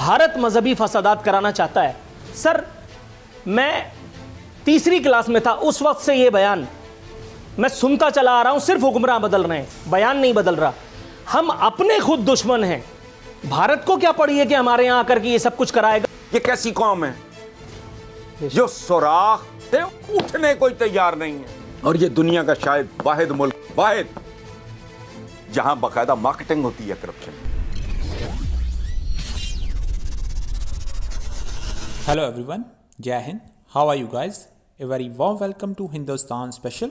भारत मजहबी फसादात कराना चाहता है। सर, मैं तीसरी क्लास में था उस वक्त से ये बयान मैं सुनता चला आ रहा हूं, सिर्फ हुक्मरान बदल रहे हैं, बयान नहीं बदल रहा। हम अपने खुद दुश्मन हैं। भारत को क्या पड़ी है कि हमारे यहां आकर के ये सब कुछ कराएगा? ये कैसी कौम है जो सुराख से उठने कोई तैयार नहीं है, और ये दुनिया का शायद वाहिद मुल्क, वाहिद जहां बाकायदा मार्केटिंग होती है करप्शन। Hello everyone, जय हिंद, how are you guys? A very warm welcome to Hindustan special.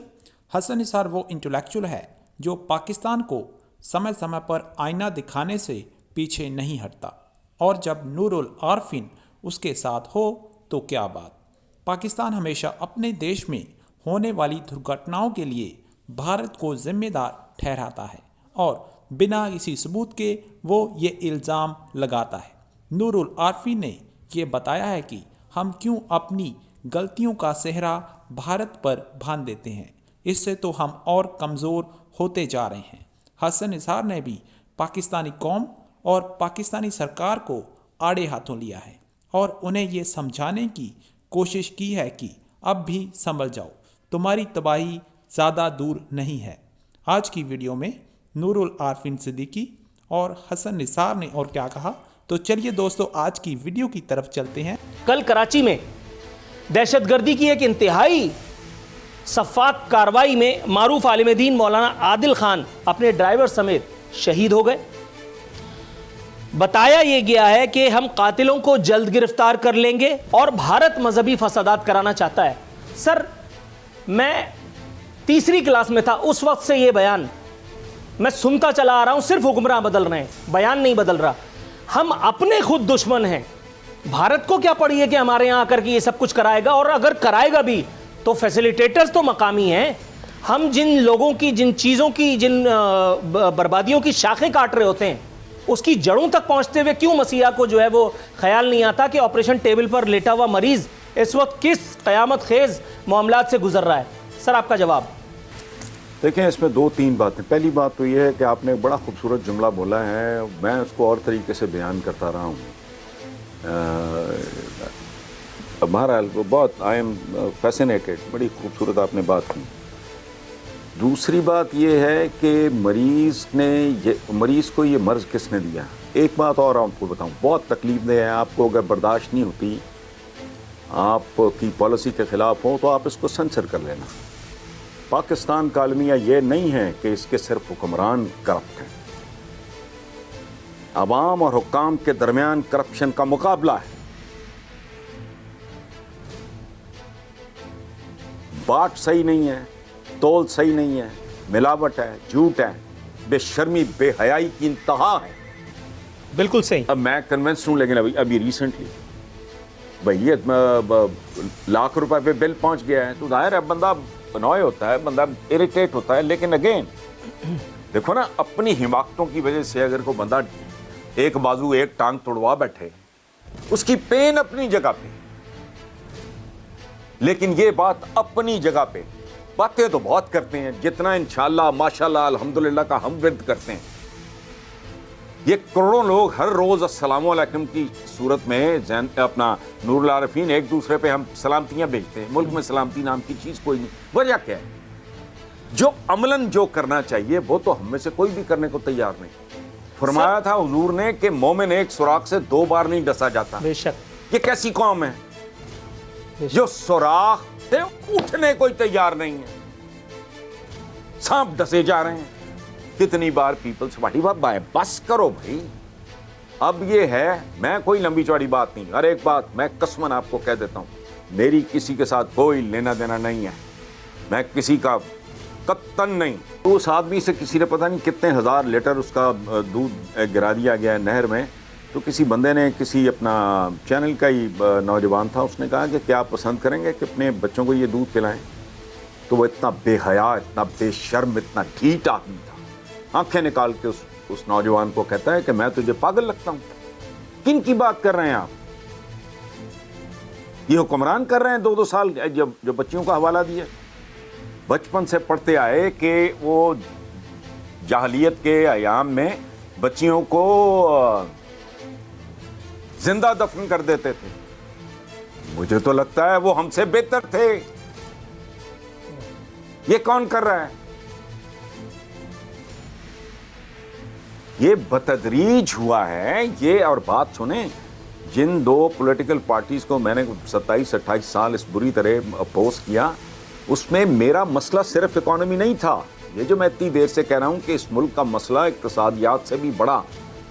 Hasan Nisar वो इंटेलेक्चुअल है जो पाकिस्तान को समय समय पर आईना दिखाने से पीछे नहीं हटता, और जब नूरुल आरफीन उसके साथ हो तो क्या बात। पाकिस्तान हमेशा अपने देश में होने वाली दुर्घटनाओं के लिए भारत को जिम्मेदार ठहराता है और बिना किसी सबूत के वो ये इल्ज़ाम लगाता है। नूरुल आरफीन ने ये बताया है कि हम क्यों अपनी गलतियों का सेहरा भारत पर बांध देते हैं, इससे तो हम और कमज़ोर होते जा रहे हैं। हसन निसार ने भी पाकिस्तानी कौम और पाकिस्तानी सरकार को आड़े हाथों लिया है और उन्हें ये समझाने की कोशिश की है कि अब भी संभल जाओ, तुम्हारी तबाही ज़्यादा दूर नहीं है। आज की वीडियो में नूरुल आरफीन सिद्दीकी और हसन निसार ने और क्या कहा, तो चलिए दोस्तों आज की वीडियो की तरफ चलते हैं। कल कराची में दहशतगर्दी की एक इंतहाई सफाक कार्रवाई में मारूफ आलिम दीन मौलाना आदिल खान अपने ड्राइवर समेत शहीद हो गए। बताया यह गया है कि हम कातिलों को जल्द गिरफ्तार कर लेंगे और भारत मजहबी फसादात कराना चाहता है। सर, मैं तीसरी क्लास में था उस वक्त से यह बयान मैं सुनता चला आ रहा हूं, सिर्फ हुक्मरान बदल रहे हैं, बयान नहीं बदल रहा। हम अपने खुद दुश्मन हैं। भारत को क्या पड़ी है कि हमारे यहां आकर के ये सब कुछ कराएगा, और अगर कराएगा भी तो फैसिलिटेटर्स तो मकामी हैं। हम जिन लोगों की, जिन चीज़ों की, जिन बर्बादियों की शाखें काट रहे होते हैं, उसकी जड़ों तक पहुंचते हुए क्यों मसीहा को जो है वो ख्याल नहीं आता कि ऑपरेशन टेबल पर लेटा हुआ मरीज इस वक्त किस क़यामत खेज मामलात से गुजर रहा है? सर, आपका जवाब। देखें, इसमें दो तीन बातें। पहली बात तो यह है कि आपने बड़ा खूबसूरत जुमला बोला है, मैं उसको और तरीके से बयान करता रहा हूँ। बहरहाल बहुत आई एम फैसिनेटेड, बड़ी खूबसूरत आपने बात की। दूसरी बात यह है कि मरीज़ को ये मर्ज़ किसने दिया। एक बात और आपको बताऊँ, बहुत तकलीफ़देह है, आपको अगर बर्दाश्त नहीं होती, आपकी पॉलिसी के ख़िलाफ़ हो तो आप इसको सेंसर कर लेना। पाकिस्तान का अलमिया ये नहीं है कि इसके सिर्फ हुक्मरान करप्ट हैं। अवाम और हुक्काम के दरमियान करप्शन का मुकाबला है। बाट सही नहीं है, तोल सही नहीं है, मिलावट है, झूठ है, बेशर्मी बेहयाई की इंतहा है। बिल्कुल सही। अब मैं कन्विंस हूं, लेकिन अभी रिसेंटली भाई ये लाख रुपए पे बिल पहुंच गया है, तो जाहिर है बंदा अनॉय होता है, बंदा इरिटेट होता है। लेकिन अगेन देखो ना, अपनी हिमाकतों की वजह से अगर कोई बंदा एक बाजू एक टांग तोड़वा बैठे, उसकी पेन अपनी जगह पे, लेकिन ये बात अपनी जगह पे। बातें तो बहुत करते हैं, जितना इंशाअल्लाह माशाअल्लाह अल्हम्दुलिल्लाह का हम विर्द करते हैं। ये करोड़ों लोग हर रोज अस्सलाम वालेकुम की सूरत में अपना नूरुल आरफीन एक दूसरे पे हम सलामतियां भेजते हैं। मुल्क में सलामती नाम की चीज कोई नहीं। वजह क्या है? जो अमलन जो करना चाहिए वो तो हम में से कोई भी करने को तैयार नहीं। फरमाया था हुजूर ने कि मोमिन एक सुराख से 2 बार नहीं डसा जाता। बेशक। ये कैसी कौम है जो सुराख से उठने कोई तैयार नहीं है, सांप डसे जा रहे हैं। कितनी बार पीपल्स वाही बात, बस करो भाई। अब ये है, मैं कोई लंबी चौड़ी बात नहीं, हर एक बात मैं कसमन आपको कह देता हूं, मेरी किसी के साथ कोई लेना देना नहीं है, मैं किसी का कत्तन नहीं। उस आदमी से किसी ने पता नहीं कितने हजार लीटर उसका दूध गिरा दिया गया नहर में। तो किसी बंदे ने, किसी अपना चैनल का ही नौजवान था, उसने कहा कि क्या आप पसंद करेंगे कि अपने बच्चों को ये दूध पिलाएं? तो वो इतना बेहया, इतना बेशर्म, इतना ढीठ आदमी था, आंखें निकाल के उस नौजवान को कहता है कि मैं तुझे पागल लगता हूं। किन की बात कर रहे हैं आप? ये हुक्मरान कर रहे हैं 2-2 साल जो बच्चियों का हवाला दिया। बचपन से पढ़ते आए कि वो जाहलियत के अयाम में बच्चियों को जिंदा दफन कर देते थे। मुझे तो लगता है वो हमसे बेहतर थे। ये कौन कर रहा है? ये बतदरीज हुआ है ये। और बात सुने, जिन दो पॉलिटिकल पार्टीज को मैंने 27-28 साल इस बुरी तरह अपोज किया, उसमें मेरा मसला सिर्फ इकोनॉमी नहीं था। ये जो मैं इतनी देर से कह रहा हूं कि इस मुल्क का मसला इक्तिसादियात से भी बड़ा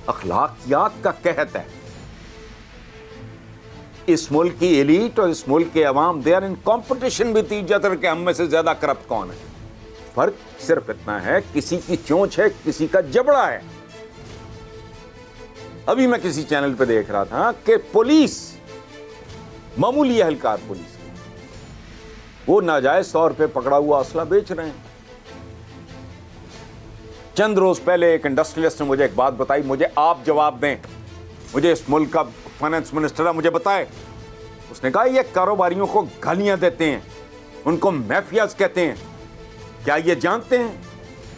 अखलाकियात का कहत है। इस मुल्क की एलीट और इस मुल्क के अवाम they are in competition with each other कि हम में से ज्यादा करप्ट कौन है। फर्क सिर्फ इतना है, किसी की चोंच है, किसी का जबड़ा है। अभी मैं किसी चैनल पे देख रहा था कि पुलिस, मामूली एहलकार पुलिस, वो नाजायज तौर पे पकड़ा हुआ असला बेच रहे हैं। चंद रोज पहले एक इंडस्ट्रियलिस्ट ने मुझे एक बात बताई, मुझे आप जवाब दें, मुझे इस मुल्क का फाइनेंस मिनिस्टर है, मुझे बताए। उसने कहा ये कारोबारियों को गालियां देते हैं, उनको माफियाज कहते हैं। क्या ये जानते हैं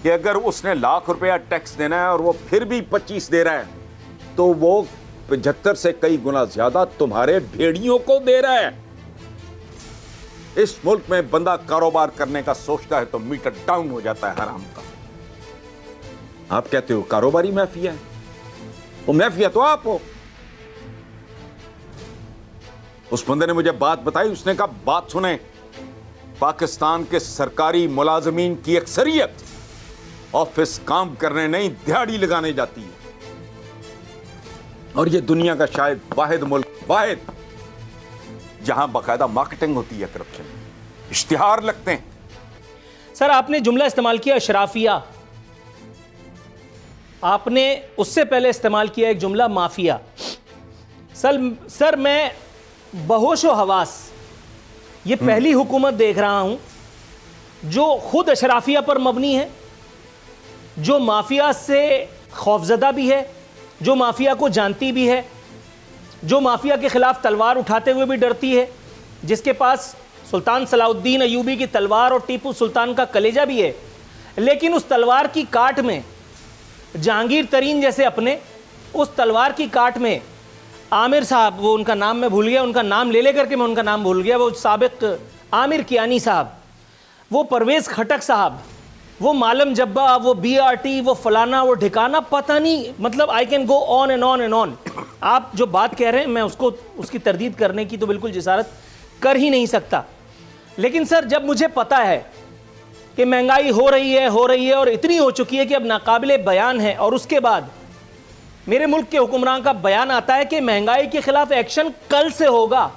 कि अगर उसने लाख रुपया टैक्स देना है और वो फिर भी 25 दे रहा है, तो वो 75 से कई गुना ज्यादा तुम्हारे भेड़ियों को दे रहा है। इस मुल्क में बंदा कारोबार करने का सोचता है तो मीटर डाउन हो जाता है हराम का। आप कहते हो कारोबारी माफिया है, वो माफिया तो आप हो। उस बंदे ने मुझे बात बताई, उसने कहा बात सुने, पाकिस्तान के सरकारी मुलाजमीन की अक्सरियत ऑफिस काम करने नहीं दिहाड़ी लगाने जाती है। और ये दुनिया का शायद वाहिद मुल्क, वाहिद, जहां बाकायदा मार्केटिंग होती है करप्शन, इश्तिहार लगते हैं। सर आपने जुमला इस्तेमाल किया अशराफिया, आपने उससे पहले इस्तेमाल किया एक जुमला माफिया। सर मैं बहोशो हवास ये पहली हुकूमत देख रहा हूं जो खुद अशराफिया पर मबनी है, जो माफिया से खौफजदा भी है, जो माफिया को जानती भी है, जो माफिया के खिलाफ तलवार उठाते हुए भी डरती है, जिसके पास सुल्तान सलाउद्दीन अयूबी की तलवार और टीपू सुल्तान का कलेजा भी है, लेकिन उस तलवार की काट में जहांगीर तरीन जैसे अपने, उस तलवार की काट में आमिर साहब, वो उनका नाम मैं भूल गया, उनका नाम ले लेकर के मैं उनका नाम भूल गया, वो साबिक आमिर कियानी साहब, वो परवेज़ खटक साहब, वो मालम जब्बा, वो BRT, वो फलाना, वो ठिकाना, पता नहीं, मतलब I can go on and on and on. आप जो बात कह रहे हैं मैं उसको, उसकी तरदीद करने की तो बिल्कुल जिसारत कर ही नहीं सकता। लेकिन सर जब मुझे पता है कि महंगाई हो रही है और इतनी हो चुकी है कि अब नाकाबिले बयान है, और उसके बाद मेरे मुल्क के हुक्मरान का बयान आता है कि महंगाई के खिलाफ एक्शन कल से होगा,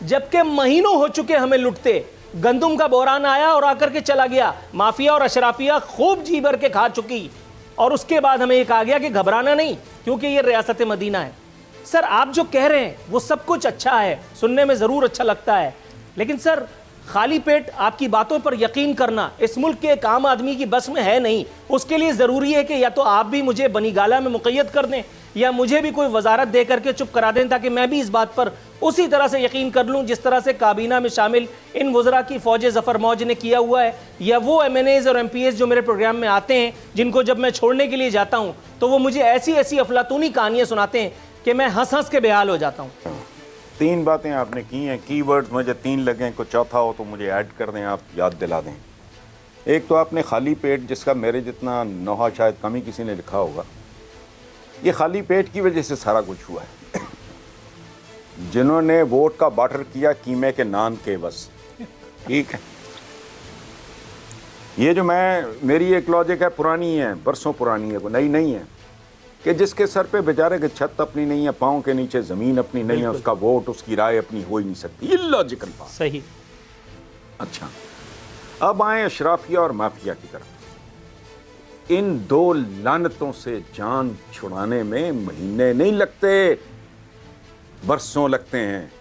जबकि महीनों हो चुके हमें लुटते। गंदुम का बहरान आया और आकर के चला गया, माफिया और अशराफिया खूब जी भर के खा चुकी, और उसके बाद हमें ये कहा गया कि घबराना नहीं क्योंकि ये रियासत मदीना है। सर आप जो कह रहे हैं वो सब कुछ अच्छा है, सुनने में ज़रूर अच्छा लगता है, लेकिन सर खाली पेट आपकी बातों पर यकीन करना इस मुल्क के एक आम आदमी की बस में है नहीं। उसके लिए ज़रूरी है कि या तो आप भी मुझे बनीगाला में मुक़य्यद कर दें, या मुझे भी कोई वजारत दे करके चुप करा दें, ताकि मैं भी इस बात पर उसी तरह से यकीन कर लूँ जिस तरह से काबीना में शामिल इन वज़रा की फ़ौज ज़फ़र मौज ने किया हुआ है, या वो MNAs और MPs जो मेरे प्रोग्राम में आते हैं, जिनको जब मैं छोड़ने के लिए जाता हूँ तो वो मुझे ऐसी ऐसी अफलातूनी कहानियाँ सुनाते हैं कि मैं हंस हंस के बेहाल हो जाता हूँ। 3 बातें आपने की हैं, कीवर्ड्स मुझे 3 लगे, कोई चौथा हो तो मुझे ऐड कर दें, आप याद दिला दें। एक तो आपने खाली पेट, जिसका मेरे जितना नोहा शायद कम ही किसी ने लिखा होगा, ये खाली पेट की वजह से सारा कुछ हुआ है। जिन्होंने वोट का बार्टर किया कीमे के नान के, बस ठीक है। ये जो मेरी एक लॉजिक है, पुरानी है, बरसों पुरानी है, वो नई नहीं है, कि जिसके सर पे बेचारे के छत अपनी नहीं है, पाँव के नीचे ज़मीन अपनी नहीं है, उसका वोट, उसकी राय अपनी हो ही नहीं सकती। ये लॉजिकल बात सही। अच्छा, अब आए अशराफिया और माफिया की तरफ। इन 2 लानतों से जान छुड़ाने में महीने नहीं लगते, बरसों लगते हैं।